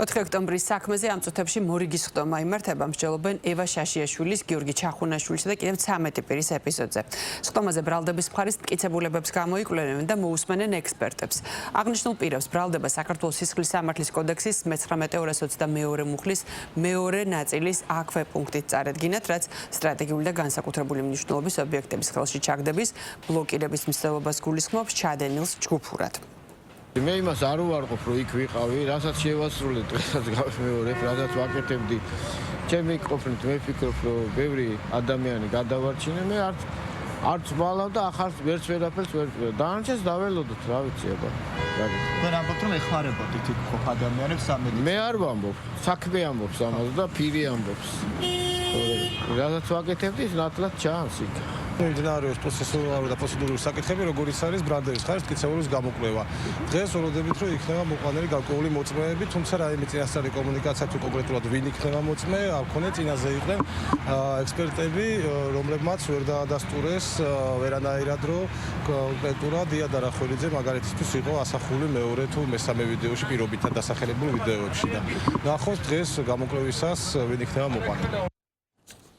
4 ოქტომბრის საქმეზე ამ წუთებში მორიგის ხტომა იმართება, მსჯელობენ ევა შაშიაშვილის, გიორგი ჩახუნაშვილისა და კიდევ 13 პირის ეპიზოდზე. ხტომაზე ბრალდების მხარის მტკიცებულებებს გამოიკვლევენ და მოусმენენ ექსპერტებს. აღნიშნულ პირებს ბრალდება საქართველოს სისხლის სამართლის კოდექსის 1922 მუხლის მეორე ნაწილის აქვე პუნქტით წარედგინათ, რაც სტრატეგიული და განსაკუთრებული მნიშვნელობის ობიექტების ხელში ჩაგდების ბლოკირების მცდელობას გულისხმობს ჩადენილს ჯგუფურად. მე იმას არ უარყოფ, რომ იქ ვიყავი, რასაც შევასრულე დღესაც გავიმეორებ, რასაც ვაკეთებდი. ჩემი ყოფნით მე ვფიქრობ, რომ ბევრი ადამიანი გადავარჩინე, მე არც ვალავ და ახალ ვერაფერს ვერ დანარჩენს დაველოდოთ, რა ვიცი აბა. ვერ ამბობთ, რომ ეხმარებოდით იქ ყოფ ადამიანებს სამედიცინო. მე არ ვამბობ, საქმე ამბობს ამაზე და პირი ამბობს. რასაც ვაკეთებდი, ის ნათლად ჩანს იქ. მიმდინარეობს პროცესუალური და პროცედურული საკითხები, როგორიც არის ბრალდების მხარის მტკიცებულის გამოკვლევა. დღეს ველოდებით, რომ იქნება მოყვანილი გარკვეული მოწმეები, თუმცა რაიმე წინასწარი კომუნიკაცია თუ კონკრეტულად ვინ იქნება მოწმე, არ მქონია წინაზე იყვნენ ექსპერტები, რომლებმაც ვერ დაადასტურეს ვერანაირად, რომ კონკრეტულად დიადარ ახველიძე მაგალითისთვის იყო ასახული მეორე თუ მესამე ვიდეოში პირობითად დასახელებული ვიდეოებში და ნახოთ დღეს გამოკვლევისას ვინ იქნება მოყვანილი.